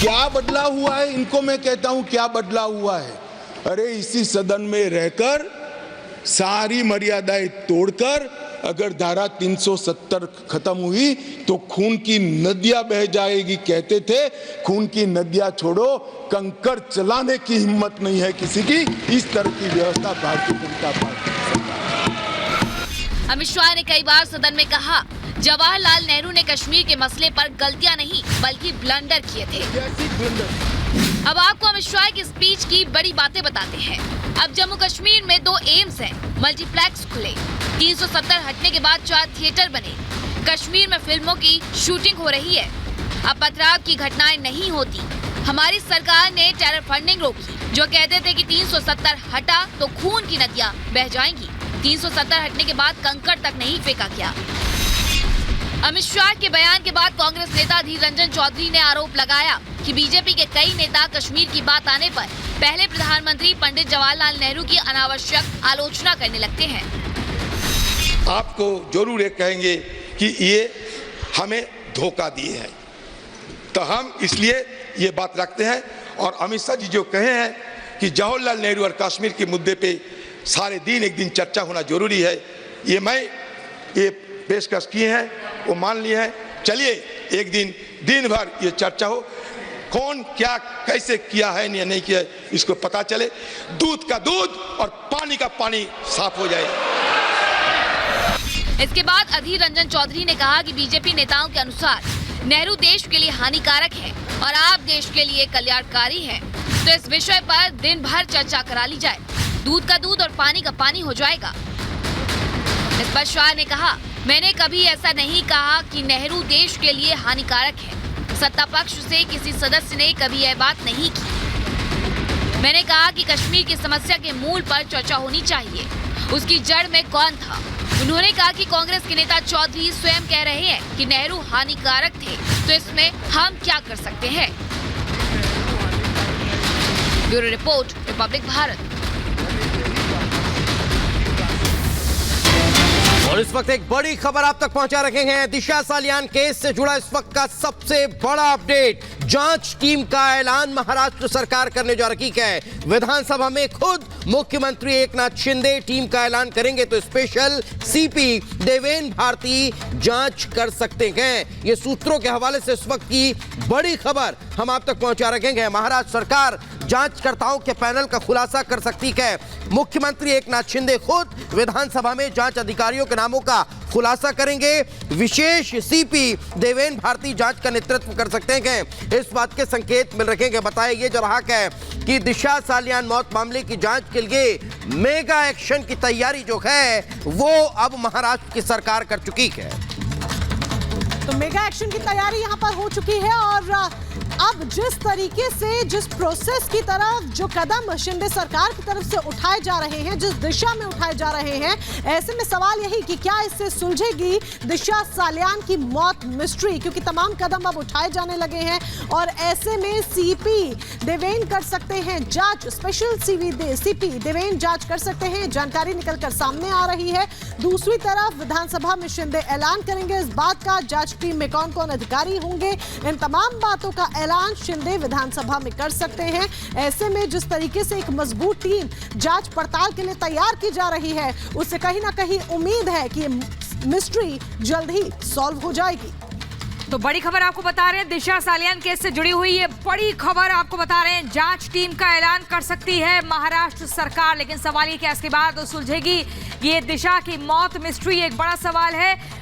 क्या बदला हुआ है, इनको मैं कहता हूं क्या बदला हुआ है। अरे इसी सदन में रहकर सारी मर्यादाएं तोड़कर अगर धारा 370 खत्म हुई तो खून की नदियां बह जाएगी कहते थे। खून की नदियां छोड़ो, कंकड़ चलाने की हिम्मत नहीं है किसी की। इस तरह की व्यवस्था भारतीय जनता पार्टी की सरकार। अमित शाह ने कई बार सदन में कहा, जवाहरलाल नेहरू ने कश्मीर के मसले पर गलतियां नहीं बल्कि ब्लंडर किए थे। अब आपको अमित शाह की स्पीच की बड़ी बातें बताते हैं। अब जम्मू कश्मीर में 2 एम्स हैं, मल्टीप्लेक्स खुले, 370 हटने के बाद 4 थिएटर बने, कश्मीर में फिल्मों की शूटिंग हो रही है। अब पथराव की घटनाएं नहीं होती। हमारी सरकार ने टेरर फंडिंग रोकी। जो कहते थे कि 370 हटा तो खून की नदियां बह जाएंगी, 370 हटने के बाद कंकड़ तक नहीं फेंका गया। अमित शाह के बयान के बाद कांग्रेस नेता अधीर रंजन चौधरी ने आरोप लगाया कि बीजेपी के कई नेता कश्मीर की बात आने पर पहले प्रधानमंत्री पंडित जवाहरलाल नेहरू की अनावश्यक आलोचना करने लगते हैं। आपको जरूर ये कहेंगे कि ये हमें धोखा दिए हैं, तो हम इसलिए ये बात रखते हैं। और अमित शाह जी जो कहे हैं कि जवाहरलाल नेहरू और कश्मीर के मुद्दे पे सारे दिन एक दिन चर्चा होना जरूरी है, ये पेशकश किए हैं, वो मान लिए हैं। चलिए एक दिन भर ये चर्चा हो, कौन क्या कैसे किया है या नहीं किया है इसको पता चले, दूध का दूध और पानी का पानी साफ हो जाए। इसके बाद अधीर रंजन चौधरी ने कहा कि बीजेपी नेताओं के अनुसार नेहरू देश के लिए हानिकारक है और आप देश के लिए कल्याणकारी हैं, तो इस विषय पर दिन भर चर्चा करा ली जाए, दूध का दूध और पानी का पानी हो जाएगा। इस पर शाह ने कहा, मैंने कभी ऐसा नहीं कहा कि नेहरू देश के लिए हानिकारक है। सत्ता पक्ष से किसी सदस्य ने कभी यह बात नहीं की। मैंने कहा कि कश्मीर की समस्या के मूल पर चर्चा होनी चाहिए, उसकी जड़ में कौन था। उन्होंने कहा कि कांग्रेस के नेता चौधरी स्वयं कह रहे हैं कि नेहरू हानिकारक थे, तो इसमें हम क्या कर सकते हैं। Bureau report, Republic Bharat. और इस वक्त एक बड़ी खबर आप तक पहुंचा रखे हैं। दिशा सालियान केस से जुड़ा इस वक्त का सबसे बड़ा अपडेट। जांच टीम का ऐलान महाराष्ट्र सरकार करने जा रही है। विधानसभा में खुद मुख्यमंत्री एकनाथ शिंदे टीम का ऐलान करेंगे, तो स्पेशल सीपी देवेन भारती जांच कर सकते हैं। ये सूत्रों के हवाले से इस वक्त की बड़ी खबर हम आप तक पहुंचा रखेंगे। महाराष्ट्र सरकार जांचकर्ताओं के पैनल का खुलासा कर सकती है। मुख्यमंत्री एकनाथ शिंदे खुद विधानसभा में जांच अधिकारियों के नामों का खुलासा करेंगे। विशेष सीपी देवेन भारती जांच का नेतृत्व कर सकते हैं। इस बात के संकेत मिल रहे हैं। बताया ये जा रहा है कि दिशा सालियान मौत मामले की जांच के लिए मेगा एक्शन की तैयारी जो है वो अब महाराष्ट्र की सरकार कर चुकी है। तो मेगा एक्शन की तैयारी यहां पर हो चुकी है और अब जिस तरीके से, जिस प्रोसेस की तरफ जो कदम शिंदे सरकार की तरफ से उठाए जा रहे हैं, जिस दिशा में उठाए जा रहे हैं, ऐसे में सवाल यही कि क्या इससे सुलझेगी दिशा सालियान की मौत मिस्ट्री, क्योंकि तमाम कदम अब उठाए जाने लगे हैं और ऐसे में सीपी देवेन कर सकते हैं जांच, स्पेशल सीपी देवेन जांच कर सकते हैं। जानकारी निकलकर सामने आ रही है। दूसरी तरफ विधानसभा में शिंदे ऐलान करेंगे इस बात का, जांच टीम में कौन कौन अधिकारी होंगे, इन तमाम बातों का ऐलान शिंदे विधानसभा में कर सकते हैं। ऐसे में जिस तरीके से एक मजबूत टीम जांच पड़ताल के लिए तैयार की जा रही है, उससे कहीं ना कहीं उम्मीद है कि मिस्ट्री जल्द ही सॉल्व हो जाएगी। तो बड़ी खबर आपको बता रहे हैं, दिशा सालियान केस से जुड़ी हुई ये बड़ी खबर आपको बता रहे हैं। जांच टीम का ऐलान कर सकती है महाराष्ट्र सरकार, लेकिन सवाल ये कि इसके बाद सुलझेगी ये दिशा की मौत मिस्ट्री, एक बड़ा सवाल है।